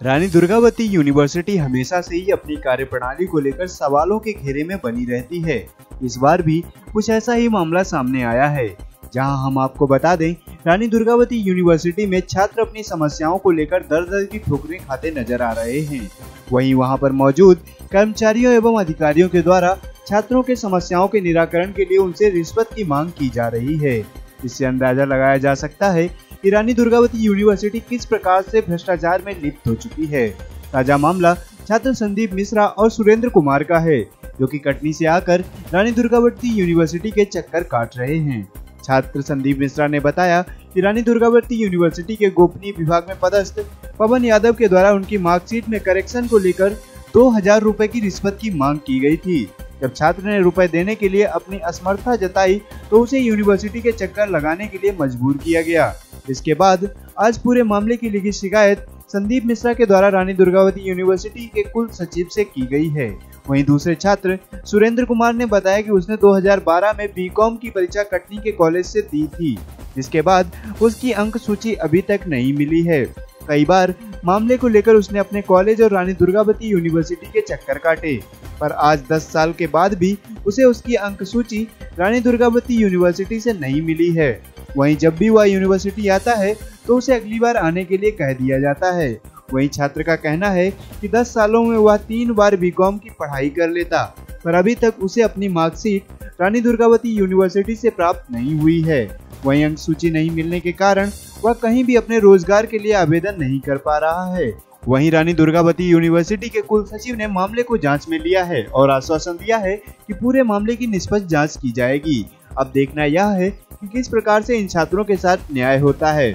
Rani Durgavati university हमेशा से ही अपनी कार्यप्रणाली को लेकर सवालों के घेरे में बनी रहती है। इस बार भी कुछ ऐसा ही मामला सामने आया है, जहां हम आपको बता दें, रानी दुर्गावती यूनिवर्सिटी में छात्र अपनी समस्याओं को लेकर दर-दर की ठोकरें खाते नजर आ रहे हैं। वहीं वहां पर मौजूद कर्मचारियों एवं अधिकारियों के द्वारा छात्रों के समस्याओं के निराकरण के लिए उनसे रिश्वत की मांग की जा रही है। इससे अंदाजा लगाया जा सकता है कि रानी दुर्गावती यूनिवर्सिटी किस प्रकार से भ्रष्टाचार में लिप्त हो चुकी है। ताजा मामला छात्र संदीप मिश्रा और सुरेंद्र कुमार का है, जो कि कटनी से आकर रानी दुर्गावती यूनिवर्सिटी के चक्कर काट रहे हैं। छात्र संदीप मिश्रा ने बताया कि रानी दुर्गावती यूनिवर्सिटी के गोपनीय विभाग में पदस्थ पवन यादव के द्वारा उनकी मार्कशीट में करेक्शन को लेकर 2000 रुपए की रिश्वत की मांग की गई थी। जब छात्र ने रुपए देने के लिए अपनी असमर्थता जताई तो उसे यूनिवर्सिटी के चक्कर लगाने के लिए मजबूर किया गया। इसके बाद आज पूरे मामले की लिखित शिकायत संदीप मिश्रा के द्वारा रानी दुर्गावती यूनिवर्सिटी के कुल सचिव से की गई है। वहीं दूसरे छात्र सुरेंद्र कुमार ने बताया कि उसने 2012 में बीकॉम की परीक्षा कटनी के कॉलेज से दी थी, जिसके बाद उसकी अंक सूची अभी तक नहीं मिली है। कई बार मामले को लेकर उसने अपने कॉलेज और रानी दुर्गावती यूनिवर्सिटी के चक्कर काटे, पर आज 10 साल के बाद भी उसे उसकी अंक सूची रानी दुर्गावती यूनिवर्सिटी से नहीं मिली है। वहीं जब भी वह यूनिवर्सिटी आता है तो उसे अगली बार आने के लिए कह दिया जाता है। वहीं छात्र का कहना है कि 10 सालों में वह 3 बार बीकॉम की पढ़ाई कर लेता, पर अभी तक उसे अपनी मार्कशीट रानी दुर्गावती यूनिवर्सिटी से प्राप्त नहीं हुई है। वहीं अंक सूची नहीं मिलने के कारण वह कहीं भी अपने रोजगार के लिए आवेदन नहीं कर पा रहा है। वहीं रानी दुर्गावती यूनिवर्सिटी के कुल सचिव ने मामले को जांच में लिया है और आश्वासन दिया है कि पूरे मामले की निष्पक्ष जांच की जाएगी। अब देखना यह है कि किस प्रकार से इन छात्रों के साथ न्याय होता है।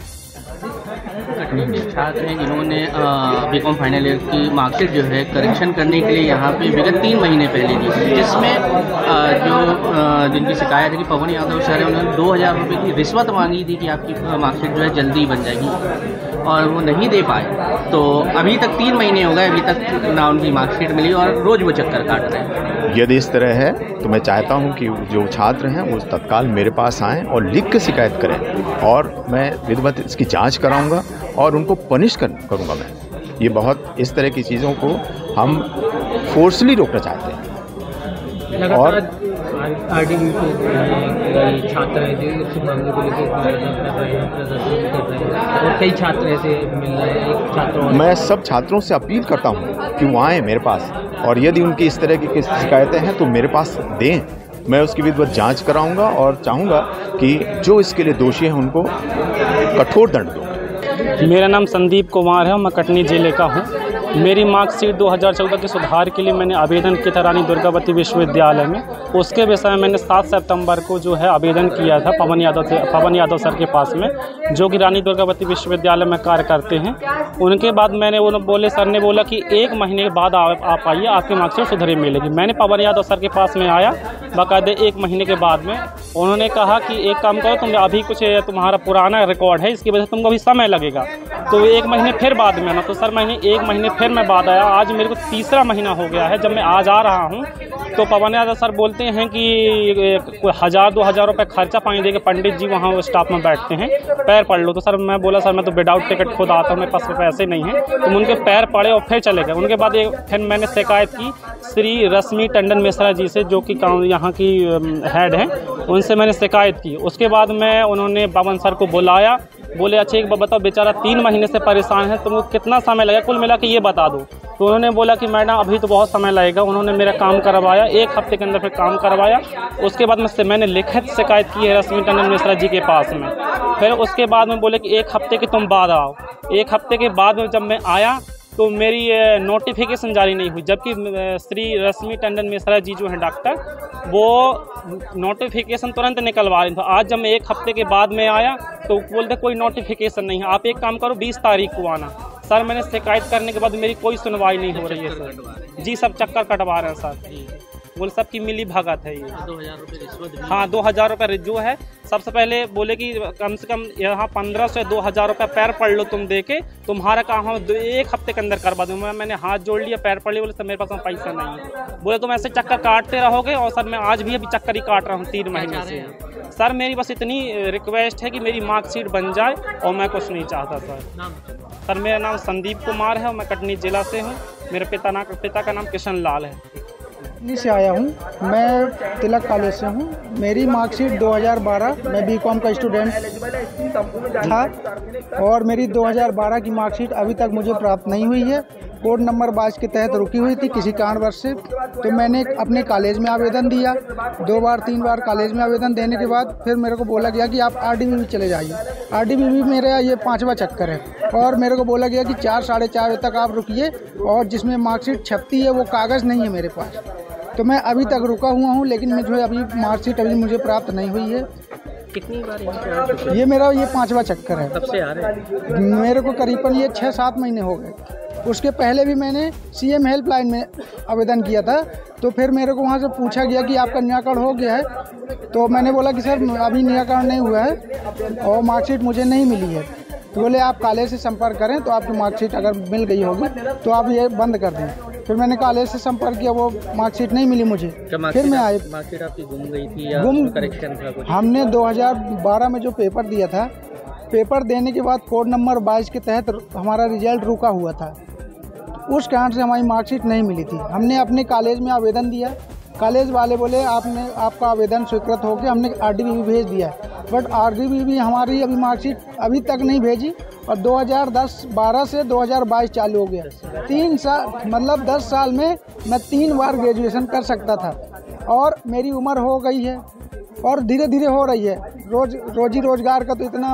छात्र हैं जिन्होंने बीकॉम फाइनल ईयर की मार्कशीट जो है करेक्शन करने के लिए यहाँ पे विगत 3 महीने पहले दी थी, जिसमें जिनकी शिकायत है कि पवन यादव सर है, उन्होंने 2000 रुपये की रिश्वत मांगी थी कि आपकी मार्कशीट जो है जल्दी बन जाएगी, और वो नहीं दे पाए। तो अभी तक 3 महीने हो गए, अभी तक ना उनकी मार्कशीट मिली और रोज़ वो चक्कर काट रहे हैं। यदि इस तरह है तो मैं चाहता हूं कि जो छात्र हैं वो तत्काल मेरे पास आएँ और लिख के शिकायत करें, और मैं विधिवत इसकी जांच कराऊंगा और उनको पनिश करूंगा। मैं ये बहुत इस तरह की चीज़ों को हम फोर्सली रोकना चाहते हैं। और छात्र हैं जो इस मामले को लेकर और कई छात्र ऐसे मिल रहे हैं। एक छात्रों मैं सब छात्रों से अपील करता हूं कि वो आएँ मेरे पास, और यदि उनकी इस तरह की शिकायतें हैं तो मेरे पास दें। मैं उसकी विधिवत जांच कराऊंगा और चाहूँगा कि जो इसके लिए दोषी हैं उनको कठोर दंड दो। मेरा नाम संदीप कुमार है और मैं कटनी जिले का हूँ। मेरी मार्कशीट 2014 के सुधार के लिए मैंने आवेदन किया था रानी दुर्गावती विश्वविद्यालय में। उसके विषय में मैंने 7 सितंबर को जो है आवेदन किया था पवन यादव सर के पास में, जो कि रानी दुर्गावती विश्वविद्यालय में कार्य करते हैं। उनके बाद मैंने सर ने बोला कि 1 महीने के बाद आप आइए, आपकी मार्कशीट सुधरी मिलेगी। मैंने पवन यादव सर के पास में आया बाकायदे 1 महीने के बाद में। उन्होंने कहा कि एक काम करो, तुम अभी कुछ तुम्हारा पुराना रिकॉर्ड है, इसकी वजह से तुमको अभी समय लगेगा, तो 1 महीने फिर बाद में आना। तो सर मैंने 1 महीने फिर मैं बाद आया। आज मेरे को 3रा महीना हो गया है। जब मैं आज आ रहा हूँ तो पवन यादव सर बोलते हैं कि 1000-2000 रुपये खर्चा पानी देके पंडित जी वहाँ स्टाफ में बैठते हैं, पैर पढ़ लो। तो सर मैं बोला सर मैं तो विदाउट टिकट खुद आता हूँ, मेरे पास पैसे नहीं हैं। तो उनके पैर पड़े और फिर चले गए। उनके बाद फिर मैंने शिकायत की श्री रश्मि टंडन मिश्रा जी से, जो कि यहाँ की हेड हैं, उनसे मैंने शिकायत की। उसके बाद उन्होंने पवन सर को बुलाया, बोले अच्छा एक बात बताओ, बेचारा 3 महीने से परेशान है, तुमको कितना समय लगेगा कुल मिला के ये बता दो। तो उन्होंने बोला कि मैडम अभी तो बहुत समय लगेगा। उन्होंने मेरा काम करवाया, 1 हफ्ते के अंदर फिर काम करवाया। उसके बाद मैंने लिखित शिकायत की है रश्मि टंडन मिश्रा जी के पास में। फिर उसके बाद में बोले कि 1 हफ्ते के तुम बाद आओ। 1 हफ्ते के बाद में जब मैं आया तो मेरी नोटिफिकेशन जारी नहीं हुई, जबकि श्री रश्मि टंडन मिश्रा जी जो हैं डॉक्टर, वो नोटिफिकेशन तुरंत निकलवा रहे थे। आज जब मैं 1 हफ्ते के बाद में आया तो बोलते कोई नोटिफिकेशन नहीं है, आप एक काम करो 20 तारीख को आना। सर मैंने शिकायत करने के बाद मेरी कोई सुनवाई नहीं हो रही है सर जी, सब चक्कर कटवा रहे हैं सर। बोले सबकी मिली भगत है ये। 2000 रुपये रिश्वत? हाँ 2000 रुपये जो है। सबसे पहले बोले कि कम से कम यहाँ 1500 से 2000 रुपये पैर पढ़ लो तुम दे के, तुम्हारा काम हम 1 हफ्ते के अंदर करवा दूँगा। मैंने हाथ जोड़ लिया, पैर पढ़ लिया। बोले सर मेरे पास पैसा नहीं है। बोले तुम ऐसे चक्कर काटते रहोगे। और सर मैं आज भी अभी चक्कर ही काट रहा हूँ 3 महीने से। सर मेरी बस इतनी रिक्वेस्ट है कि मेरी मार्कशीट बन जाए और मैं कुछ नहीं चाहता सर। सर मेरा नाम संदीप कुमार है और मैं कटनी जिला से हूँ। मेरे पिता का नाम किशन लाल है। कटनी से आया हूँ, मैं तिलक कॉलेज से हूँ। मेरी मार्कशीट 2012, मैं बीकॉम का स्टूडेंट था और मेरी 2012 की मार्कशीट अभी तक मुझे प्राप्त नहीं हुई है। कोड नंबर 22 के तहत रुकी हुई थी किसी कारणवश से। तो मैंने अपने कॉलेज में आवेदन दिया, 2 बार 3 बार कॉलेज में आवेदन देने के बाद फिर मेरे को बोला गया कि आप RDBB चले जाइए। RDBB मेरा ये 5वां चक्कर है और मेरे को बोला गया कि 4 साढ़े 4 बजे तक आप रुकिए और जिसमें मार्कशीट छपती है वो कागज़ नहीं है मेरे पास। तो मैं अभी तक रुका हुआ हूँ, लेकिन मुझे अभी मार्कशीट अभी मुझे प्राप्त नहीं हुई है। कितनी बार यहाँ पे आ चुके हैं? ये मेरा ये 5वां चक्कर है। कब से आ रहे हैं? मेरे को करीबन ये 6-7 महीने हो गए। उसके पहले भी मैंने CM हेल्पलाइन में आवेदन किया था। तो फिर मेरे को वहाँ से पूछा गया कि आपका निराकरण हो गया है। तो मैंने बोला कि सर अभी निराकरण नहीं हुआ है और मार्कशीट मुझे नहीं मिली है। तो बोले आप कॉलेज से संपर्क करें तो आपकी मार्कशीट अगर मिल गई होगी तो आप ये बंद कर दें। फिर मैंने कॉलेज से संपर्क किया, वो मार्कशीट नहीं मिली मुझे। फिर मैं आए, मार्कशीट आपकी गुम गई थी या करेक्शन था कुछ? हमने 2012 में जो पेपर दिया था, पेपर देने के बाद कोड नंबर 22 के तहत हमारा रिजल्ट रुका हुआ था। उस कारण से हमारी मार्कशीट नहीं मिली थी। हमने अपने कॉलेज में आवेदन दिया, कॉलेज वाले बोले आपका आवेदन स्वीकृत हो गया, हमने RDBB भेज दिया। बट RDBB हमारी अभी मार्कशीट अभी तक नहीं भेजी और 2012 से 2022 चालू हो गया। 3 साल मतलब 10 साल में मैं 3 बार ग्रेजुएशन कर सकता था और मेरी उम्र हो गई है और धीरे धीरे हो रही है। रोजी रोजगार का तो इतना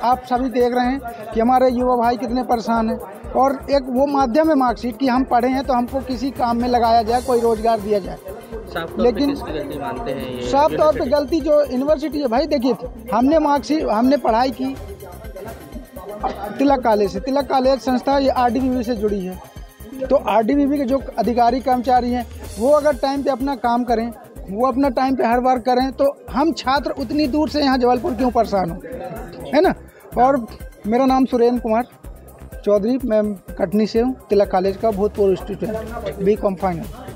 आप सभी देख रहे हैं कि हमारे युवा भाई कितने परेशान हैं और एक वो माध्यम है मार्कशीट कि हम पढ़े हैं तो हमको किसी काम में लगाया जाए, कोई रोजगार दिया जाए। लेकिन साफ तौर पे गलती जो यूनिवर्सिटी है भाई, देखिए हमने पढ़ाई की तिलक कॉलेज से। तिलक कॉलेज संस्था ये RDBB से जुड़ी है। तो RDBB के जो अधिकारी कर्मचारी हैं वो अगर टाइम पे अपना काम करें, वो अपना टाइम पे हर वर्क करें, तो हम छात्र उतनी दूर से यहाँ जबलपुर क्यों परेशान हो, है ना। और मेरा नाम सुरेंद्र कुमार चौधरी, मैं कटनी से हूँ, तिलक कॉलेज का भूतपूर्व स्टूडेंट, BCom फाइनल।